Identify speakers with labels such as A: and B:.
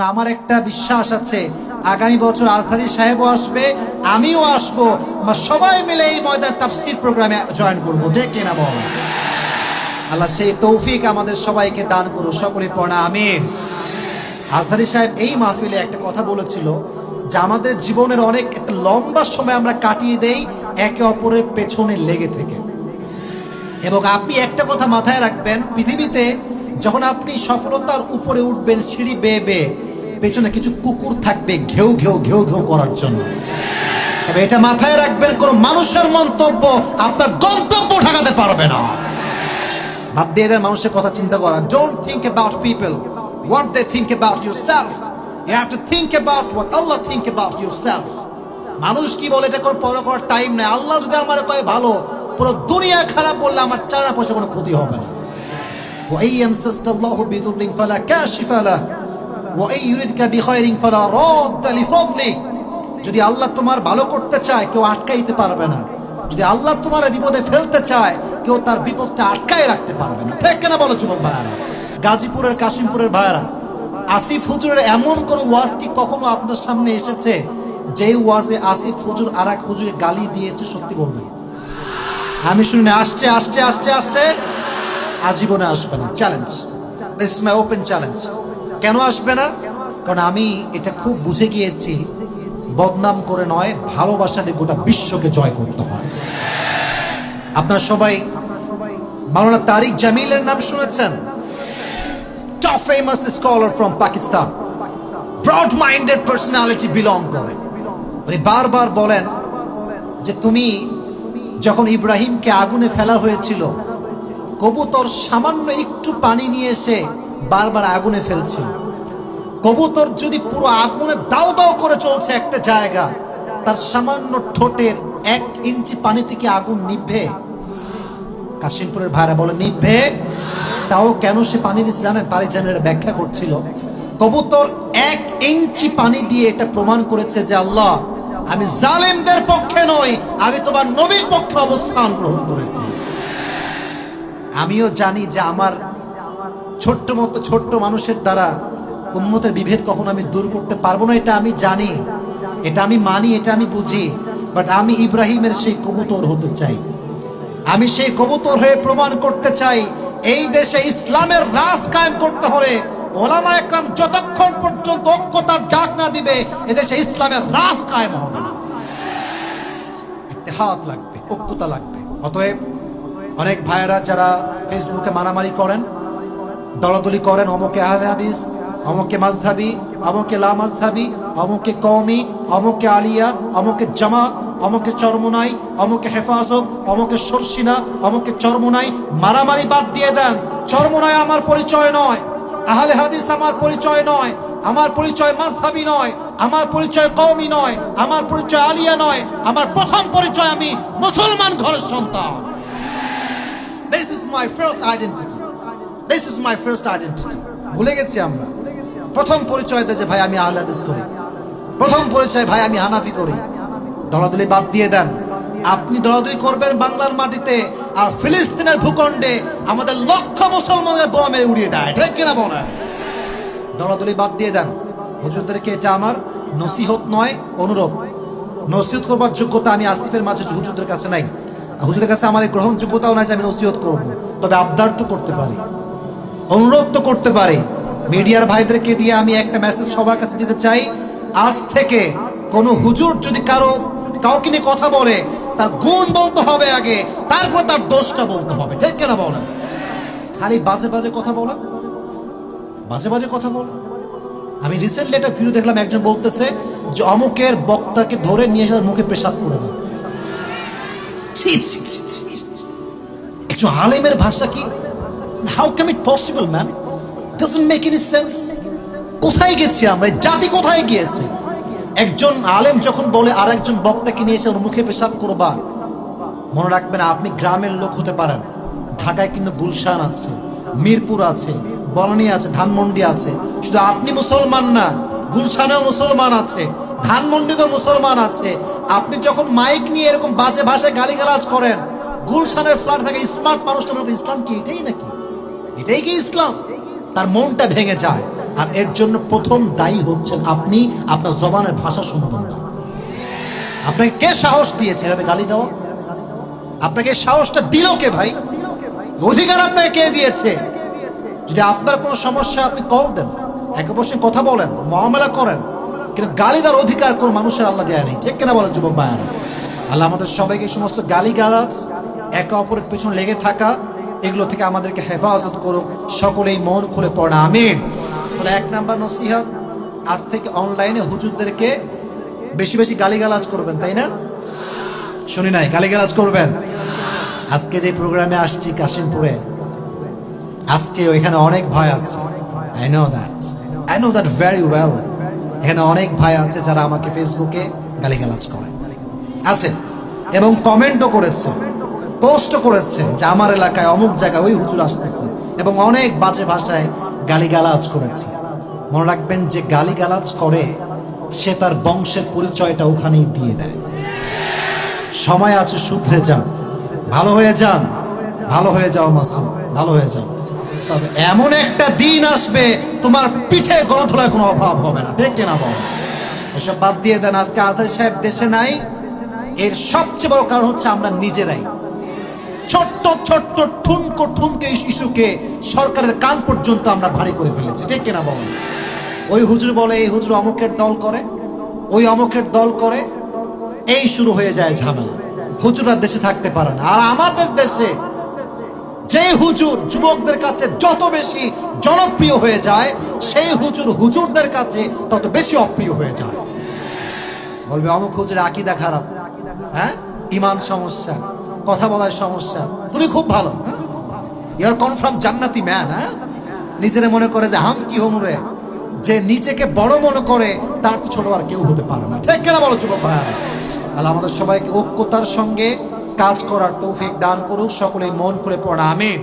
A: আমার একটা বিশ্বাস আছে আগামী বছর আজহারী সাহেবও আসবে, আমিও আসবো, আমরা সবাই মিলে এই ময়দান তাফসীর প্রোগ্রামে জয়েন করবো। ঠিক কিনা বল? আল্লাহ সেই তৌফিক আমাদের সবাইকে দান করুন, সকলে পড়া আমিন। আজহারী সাহেব এই মাহফিলে একটা কথা বলেছিল যে আমাদের জীবনের অনেক একটা লম্বা সময় আমরা কাটিয়ে দেই একে অপরের পেছনে লেগে থেকে। এবং আপনি একটা কথা মাথায় রাখবেন, পৃথিবীতে যখন আপনি সফলতার উপরে উঠবেন সিঁড়ি বেয়ে বেয়ে, পেছনে কিছু কুকুর থাকবে ঘেউ ঘেউ ঘেউ ঘেউ করার জন্য। তবে এটা মাথায় রাখবেন, কোন মানুষের মন্তব্য আপনার গন্তব্য ঠেকাতে পারবে না। বাদ দিয়ে দেন মানুষের কথা চিন্তা করা। Don't think about people what they think about yourself, you have to think about what Allah think about yourself. মানুষ কি বলে এটা করে পড়া করার টাইম নেই। আল্লাহ যদি আমার কয় ভালো, পুরো দুনিয়া খারাপ বললে আমার চারা পয়সা কোনো ক্ষতি হবে না। وَإِن يَمْسَسْكَ اللَّهُ بِضُرٍّ فَلَا كَاشِفَ لَهُ وَإِن يُرِدْكَ بِخَيْرٍ فَلَا رَادَّ لِفَضْلِهِ। যদি আল্লাহ তোমার ভালো করতে চায় কেউ আটকাইতে পারবে না, যদি আল্লাহ তোমার বিপদে ফেলতে চায় কেউ তার বিপদটা আটকায় রাখতে পারবে না। ঠিক কেন বলো যুবক ভাইয়ারা, গাজীপুরের কাশিমপুরের ভাইয়ারা, আসিফ হুজুরের এমন কোন ওয়াজ কি কখনো আপনার সামনে এসেছে যেই ওয়াজে আসিফ হুজুর আর এক হুজুরকে গালি দিয়েছে? সত্যি বলবেন? আমি শুনি আসছে আসছে আসছে আসছে, আজীবনে আসবে না। Challenge, this is my open challenge. কেন আসবে না? কারণ আমি এটা খুব বুঝে গিয়েছি, বদনাম করে নয়, ভালোবাসা দিয়ে গোটা বিশ্বকে জয় করতে হয়। আপনারা সবাই মাওলানা তারিক জামিলের নাম শুনেছেন? Top famous scholar from Pakistan, broad minded personality belong করে। উনি বারবার বলেন যে তুমি যখন ইব্রাহিমকে আগুনে ফেলা হয়েছিল, কবুতর সামান্য একটু পানি নিয়ে এসে বারবার আগুনে ফেলছিল। কবুতর যদি পুরো আগুনে দাও দাও করে চলছে একটা জায়গা, তার সামান্য ঠোঁটের 1 ইঞ্চি পানিতে কি আগুন নিভবে? কাশিমপুরের ভাইরা বলে নিভবে। তাও কেন সে পানি দিচ্ছে জানেন? তারই জানেন, ব্যাখ্যা করছিল। কবুতর 1 ইঞ্চি পানি দিয়ে এটা প্রমাণ করেছে যে আল্লাহ, আমি জালেমদের পক্ষে নই, আমি তোমার নবীর পক্ষে অবস্থান গ্রহণ করেছি। আমিও জানি যে আমার ছোট্ট মতো ছোট্ট মানুষের দ্বারা উম্মতের বিভেদ কখনো আমি দূর করতে পারবো না, এটা আমি জানি, এটা আমি মানি, এটা আমি বুঝি। বাট আমি ইব্রাহিমের সেই কবুতর হতে চাই। আমি সেই কবুতর হয়ে প্রমাণ করতে চাই, এই দেশে ইসলামের রাজ কায়েম করতে হলে ওলামা একরাম যতক্ষণ পর্যন্ত ঐক্যতার ডাক না দিবে, এদেশে ইসলামের রাজ কায়েম হবে না। ইত্তেহাদ লাগবে, ঐক্যতা লাগবে। অতএব অনেক ভাইয়েরা যারা ফেসবুকে মারামারি করেন, দলাদলি করেন, অমুকে আহলে হাদিস, অমুকে মাযহাবী, অমুকে লা মাযহাবী, অমুকে কওমি, অমুকে আলিয়া, অমুকে জামাত, অমুকে চরমোনাই, অমুকে হেফাজত, অমুকে সরসিনা, অমুকে চরমোনাই। মারামারি বাদ দিয়ে দেন। চরমোনাই আমার পরিচয় নয়, আহলে হাদিস আমার পরিচয় নয়, আমার পরিচয় মাযহাবী নয়, আমার পরিচয় কওমি নয়, আমার পরিচয় আলিয়া নয়। আমার প্রথম পরিচয় আমি মুসলমান ঘরের সন্তান। This is my first identity. This is my first identity. ভুলে গেছি আমরা। প্রথম পরিচয় দেয় যে ভাই আমি আহলে হাদিস করি, প্রথম পরিচয় ভাই আমি হানাফি করি। দলাদলি বাদ দিয়ে দেন। আপনি দলাদলি করবেন বাংলার মাটিতে, আর ফিলিস্তিনের ভূখণ্ডে আমাদের লক্ষ মুসলমানের বোমে উড়িয়ে দেয়। ঠিক কিনা বলেন? দলাদলি বাদ দিয়ে দেন। হুজুরদেরকে এটা আমার নসিহত নয়, অনুরোধ। নসিহত করবার যোগ্যতা আমি আসিফের মাঝে হুজুরদের কাছে নাই, হুজুরের কাছে আমার গ্রহণযোগ্যতাও নাই যে আমি নসিহত করবো। তবে আবদার তো করতে পারি, অনুরোধ তো করতে পারি। মিডিয়ার ভাইদেরকে দিয়ে আমি একটা মেসেজ সবার কাছে দিতে চাই, আজ থেকে কোনো হুজুর যদি কাউকে নিয়ে কথা বলে, তার গুণ বলতে হবে আগে, তারপর তার দোষটা বলতে হবে। ঠিক কেনা বলেন? খালি বাজে বাজে কথা বলেন, বাজে বাজে কথা বলেন। আমি রিসেন্টলি একটা ভিডিও দেখলাম, একজন বলতেছে যে অমুকের বক্তাকে ধরে নিয়ে এসে মুখে পেশাব করে দেয়। একজন আলেমের ভাষা কি? How can it possible, man? Doesn't make any sense. কোথায় গেছি আমরা? জাতি কোথায় গিয়েছে? একজন আলেম যখন বলে আর একজন বক্তাকে নিয়ে এসে ওর মুখে পেশাব করবা, মনে রাখবেন আপনি গ্রামের লোক হতে পারেন, ঢাকায় কিন্তু গুলশান আছে, মিরপুর আছে, বনানী আছে, ধানমন্ডি আছে। শুধু আপনি মুসলমান না, গুলশানেও মুসলমান আছে, ধানমন্ডিতেও মুসলমান আছে। আপনি যখন মাইক নিয়ে এরকম বাজে ভাষায় গালিগালাজ করেন, গুলশানের ফ্ল্যাট থেকে স্মার্ট মানুষটা মনে করেন ইসলাম কি এটাই নাকি? এটাই কি ইসলাম? তার মনটা ভেঙে যায়। আর এর জন্য প্রথম দায়ী হচ্ছেন আপনি। আপনার জবানের ভাষা সুন্দর না। আপনাকে কে সাহস দিয়েছে এভাবে গালি দেওয়া? আপনাকে সাহসটা দিল কে ভাই? অধিকার আপনাকে কে দিয়েছে? যদি আপনার কোনো সমস্যা আপনি কল দেন, একে বসে কথা বলেন, মুআমালা করেন, কিন্তু গালি দেওয়ার অধিকার কোন মানুষের আল্লাহ দেয় নেই। ঠিক কিনা বলেন যুবক ভাইয়ারা? আল্লাহ আমাদের সবাইকে সমস্ত গালিগালাজ, একে অপরের পেছনে লেগে থাকা, এগুলো থেকে আমাদেরকে হেফাজত করুক। সকলেই মন খুলে পড়া আমিন। তাহলে 1 নাম্বার নসিহত, আজ থেকে অনলাইনে হুজুরদেরকে বেশি বেশি গালিগালাজ করবেন, তাই না? শুনি নাই, গালিগালাজ করবেন। আজকে যে প্রোগ্রামে আসছি কাশিমপুরে, আজকে এখানে অনেক ভাই আছে। I know that very well. এখানে অনেক ভাই আছে যারা আমাকে ফেসবুকে গালিগালাজ করে আছে এবং কমেন্টও করেছে, পোস্টও করেছে যে আমার এলাকায় অমুক জায়গায় ওই হুজুর আসতেছে, এবং অনেক বাজে ভাষায় গালিগালাজ করেছে। মনে রাখবেন, যে গালিগালাজ করে সে তার বংশের পরিচয়টা ওখানেই দিয়ে দেয়। সময় আছে, শুধরে যান, ভালো হয়ে যান, ভালো হয়ে যাও মাসুম, ভালো হয়ে যাও। তবে এমন একটা দিন আসবে তোমার পিঠে গণধোলায় কোনো অভাব হবে না। ঠিক কিনা বল? এসব বাদ দিয়ে দেন। আজকে আজহারী সাহেব দেশে নাই, এর সবচেয়ে বড় কারণ হচ্ছে আমরা নিজেরাই ছোট্ট ছোট্ট ঠুনকো ঠুনকে ইস্যুকে সরকারের কান পর্যন্ত আমরা ভারী করে ফেলেছি। ঠিক কিনা বল? ওই হুজুর বলে এই হুজুর অমুকের দল করে, ওই অমুকের দল করে, এই শুরু হয়ে যায় ঝামেলা। হুজুররা দেশে থাকতে পারে না। আর আমাদের দেশে যে হুজুর যুবকদের কাছে যত বেশি জনপ্রিয় হয়ে যায়, সেই হুজুর হুজুরদের কাছে তত বেশি অপ্রিয় হয়ে যায়। বলবে অমুক হুজুর আকীদা খারাপ, হ্যাঁ, ঈমান সমস্যা, কথা বলার সমস্যা, তুমি খুব ভালো, ইউ আর কনফার্ম জান্নাতি ম্যান। হ্যাঁ, নিজেরা মনে করে যে হাম কি হোম রে, যে নিজেকে বড় মনে করে তার তো ছোট আর কেউ হতে পারে না। ঠিক কেনা বলো যুবক ভাইয়ারা? আল্লাহ আমাদের সবাইকে ঐক্যতার সঙ্গে কাজ করার তৌফিক দান করুক। সকলে মন খুলে পড়া আমিন।